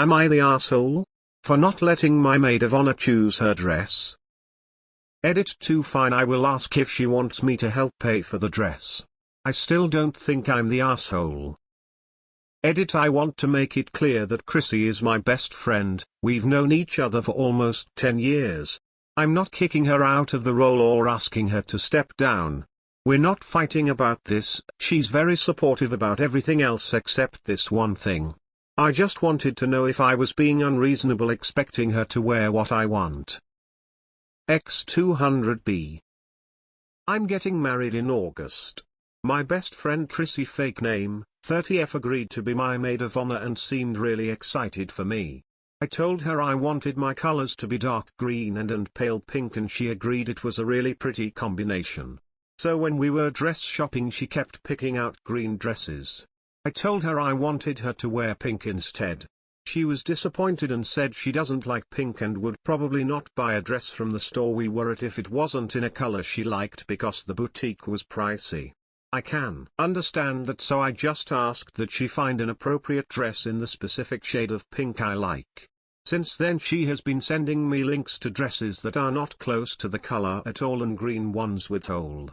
Am I the asshole? For not letting my maid of honor choose her dress? Edit 2. Fine, I will ask if she wants me to help pay for the dress. I still don't think I'm the asshole. Edit. I want to make it clear that Chrissy is my best friend, we've known each other for almost 10 years. I'm not kicking her out of the role or asking her to step down. We're not fighting about this, she's very supportive about everything else except this one thing. I just wanted to know if I was being unreasonable expecting her to wear what I want. X200B. I'm getting married in August. My best friend Chrissy, fake name, 30F, agreed to be my maid of honor and seemed really excited for me. I told her I wanted my colors to be dark green and pale pink, and she agreed it was a really pretty combination. So when we were dress shopping she kept picking out green dresses. I told her I wanted her to wear pink instead. She was disappointed and said she doesn't like pink and would probably not buy a dress from the store we were at if it wasn't in a color she liked because the boutique was pricey. I can understand that, so I just asked that she find an appropriate dress in the specific shade of pink I like. Since then she has been sending me links to dresses that are not close to the color at all and green ones with told.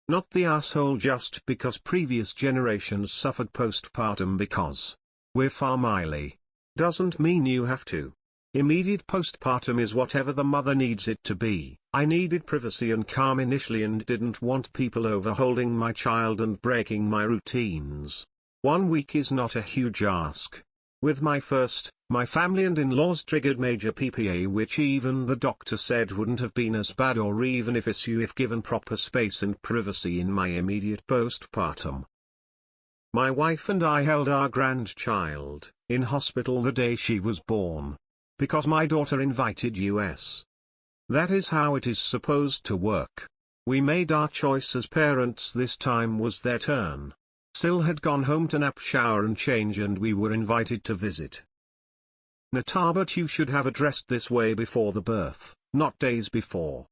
Not the asshole just because previous generations suffered postpartum because we're family. Doesn't mean you have to. Immediate postpartum is whatever the mother needs it to be. I needed privacy and calm initially and didn't want people overholding my child and breaking my routines. 1 week is not a huge ask. With my first, my family and in-laws triggered major PPA, which even the doctor said wouldn't have been as bad or even if given proper space and privacy in my immediate postpartum. My wife and I held our grandchild in hospital the day she was born. Because my daughter invited us. That is how it is supposed to work. We made our choice as parents. This time was their turn. Sil had gone home to nap, shower and change, and we were invited to visit. Nata, but you should have addressed this way before the birth, not days before.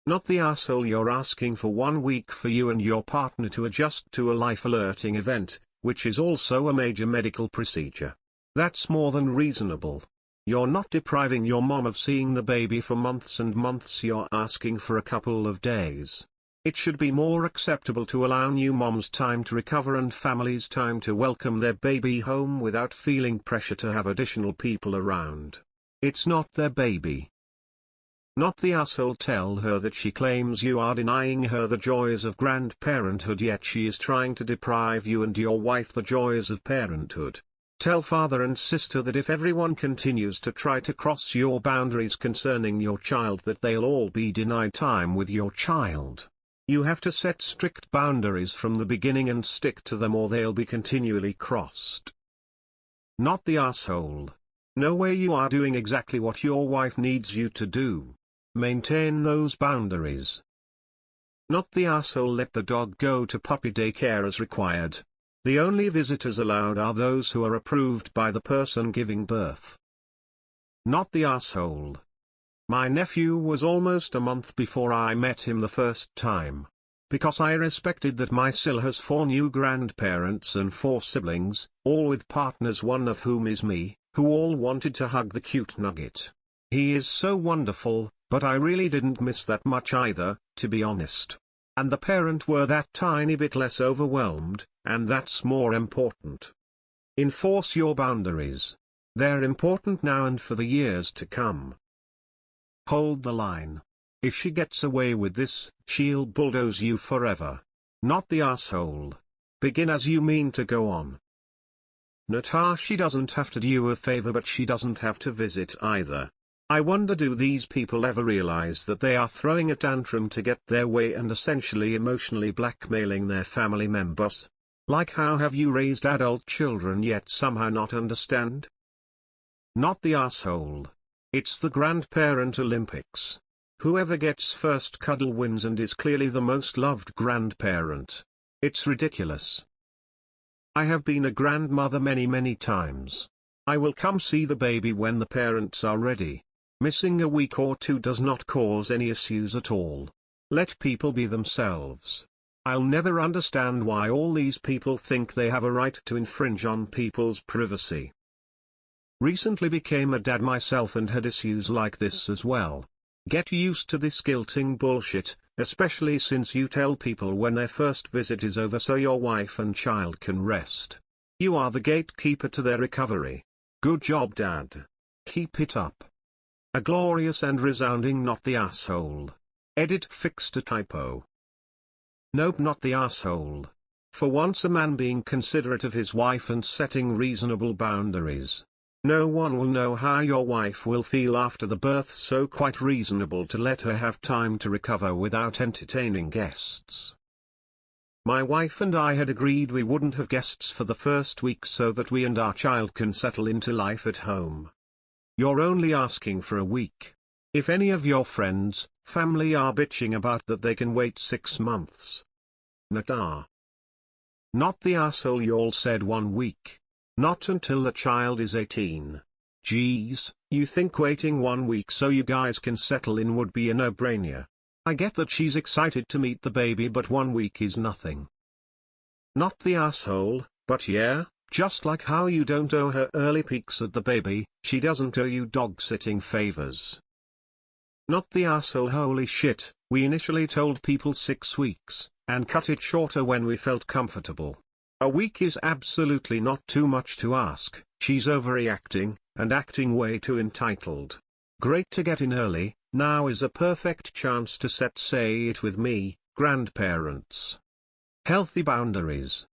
Not the asshole. You're asking for 1 week for you and your partner to adjust to a life-alerting event, which is also a major medical procedure. That's more than reasonable. You're not depriving your mom of seeing the baby for months and months, you're asking for a couple of days. It should be more acceptable to allow new moms time to recover and families time to welcome their baby home without feeling pressure to have additional people around. It's not their baby. Not the asshole. Tell her that she claims you are denying her the joys of grandparenthood, yet she is trying to deprive you and your wife the joys of parenthood. Tell father and sister that if everyone continues to try to cross your boundaries concerning your child, that they'll all be denied time with your child. You have to set strict boundaries from the beginning and stick to them, or they'll be continually crossed. Not the asshole. No way. You are doing exactly what your wife needs you to do. Maintain those boundaries. Not the asshole. Let the dog go to puppy daycare as required. The only visitors allowed are those who are approved by the person giving birth. Not the asshole. My nephew was almost a month before I met him the first time. Because I respected that my Sil has 4 new grandparents and 4 siblings, all with partners, one of whom is me, who all wanted to hug the cute nugget. He is so wonderful, but I really didn't miss that much either, to be honest. And the parent were that tiny bit less overwhelmed, and that's more important. Enforce your boundaries. They're important now and for the years to come. Hold the line. If she gets away with this, she'll bulldoze you forever. Not the asshole. Begin as you mean to go on. Nata, she doesn't have to do you a favor, but she doesn't have to visit either. I wonder, do these people ever realize that they are throwing a tantrum to get their way and essentially emotionally blackmailing their family members? Like, how have you raised adult children yet somehow not understand? Not the asshole. It's the grandparent Olympics. Whoever gets first cuddle wins and is clearly the most loved grandparent. It's ridiculous. I have been a grandmother many times. I will come see the baby when the parents are ready. Missing a week or 2 does not cause any issues at all. Let people be themselves. I'll never understand why all these people think they have a right to infringe on people's privacy. Recently became a dad myself and had issues like this as well. Get used to this guilting bullshit, especially since you tell people when their first visit is over so your wife and child can rest. You are the gatekeeper to their recovery. Good job, Dad. Keep it up. A glorious and resounding not the asshole. Edit fixed a typo. Nope, not the asshole. For once a man being considerate of his wife and setting reasonable boundaries. No one will know how your wife will feel after the birth, so quite reasonable to let her have time to recover without entertaining guests. My wife and I had agreed we wouldn't have guests for the first week so that we and our child can settle into life at home. You're only asking for a week. If any of your friends, family are bitching about that, they can wait 6 months. Not the asshole, y'all said 1 week. Not until the child is 18. Geez, you think waiting 1 week so you guys can settle in would be a no-brainer. I get that she's excited to meet the baby, but 1 week is nothing. Not the asshole, but yeah, just like how you don't owe her early peeks at the baby, she doesn't owe you dog-sitting favors. Not the asshole, holy shit, we initially told people 6 weeks, and cut it shorter when we felt comfortable. A week is absolutely not too much to ask. She's overreacting, and acting way too entitled. Great to get in early. Now is a perfect chance to set, say it with me, grandparents. Healthy boundaries.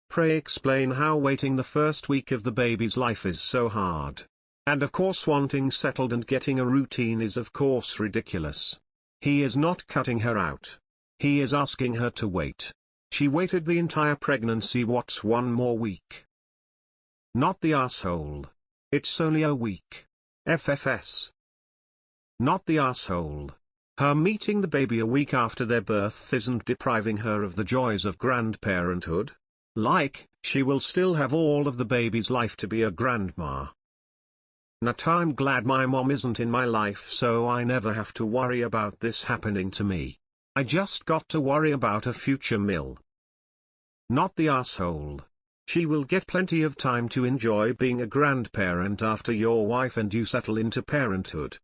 Pray explain how waiting the first week of the baby's life is so hard. And of course wanting settled and getting a routine is of course ridiculous. He is not cutting her out. He is asking her to wait. She waited the entire pregnancy, what's 1 more week? Not the asshole. It's only a week. FFS. Not the asshole. Her meeting the baby a week after their birth isn't depriving her of the joys of grandparenthood. Like, she will still have all of the baby's life to be a grandma. Not I'm glad my mom isn't in my life so I never have to worry about this happening to me. I just got to worry about a future mill. Not the asshole. She will get plenty of time to enjoy being a grandparent after your wife and you settle into parenthood.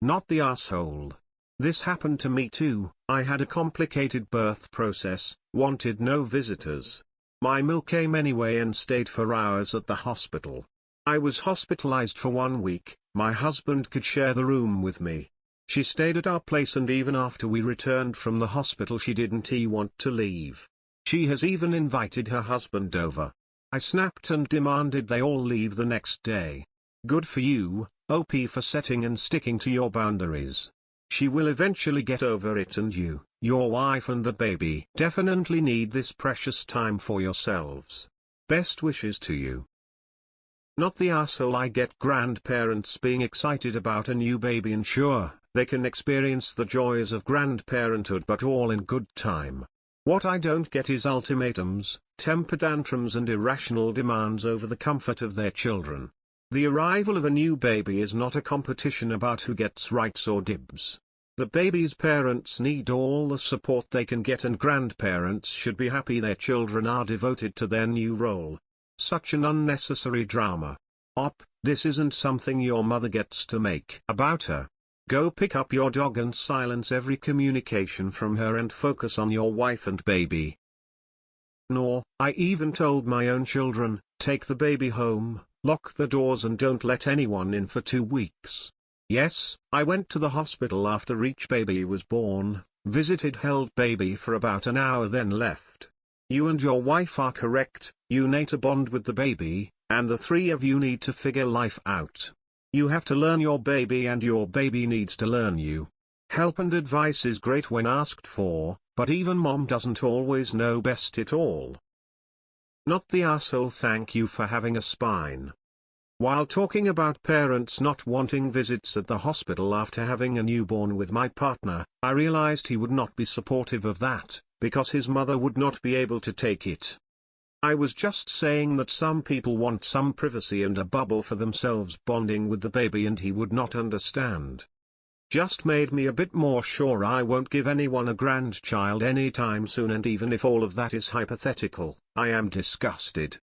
Not the asshole. This happened to me too. I had a complicated birth process, wanted no visitors. My mill came anyway and stayed for hours at the hospital. I was hospitalized for 1 week, my husband could share the room with me. She stayed at our place and even after we returned from the hospital she didn't want to leave. She has even invited her husband over. I snapped and demanded they all leave the next day. Good for you, OP, for setting and sticking to your boundaries. She will eventually get over it and you, your wife and the baby definitely need this precious time for yourselves. Best wishes to you. Not the asshole. I get grandparents being excited about a new baby and sure, they can experience the joys of grandparenthood but all in good time. What I don't get is ultimatums, temper tantrums and irrational demands over the comfort of their children. The arrival of a new baby is not a competition about who gets rights or dibs. The baby's parents need all the support they can get and grandparents should be happy their children are devoted to their new role. Such an unnecessary drama. This isn't something your mother gets to make about her. Go pick up your dog and silence every communication from her and focus on your wife and baby. Nor, I even told my own children, take the baby home, lock the doors and don't let anyone in for 2 weeks. Yes, I went to the hospital after each baby was born, visited, held baby for about an hour then left. You and your wife are correct, you need to bond with the baby, and the 3 of you need to figure life out. You have to learn your baby and your baby needs to learn you. Help and advice is great when asked for, but even mom doesn't always know best it all. Not the asshole. Thank you for having a spine. While talking about parents not wanting visits at the hospital after having a newborn with my partner, I realized he would not be supportive of that, because his mother would not be able to take it. I was just saying that some people want some privacy and a bubble for themselves bonding with the baby and he would not understand. Just made me a bit more sure I won't give anyone a grandchild anytime soon, and even if all of that is hypothetical, I am disgusted.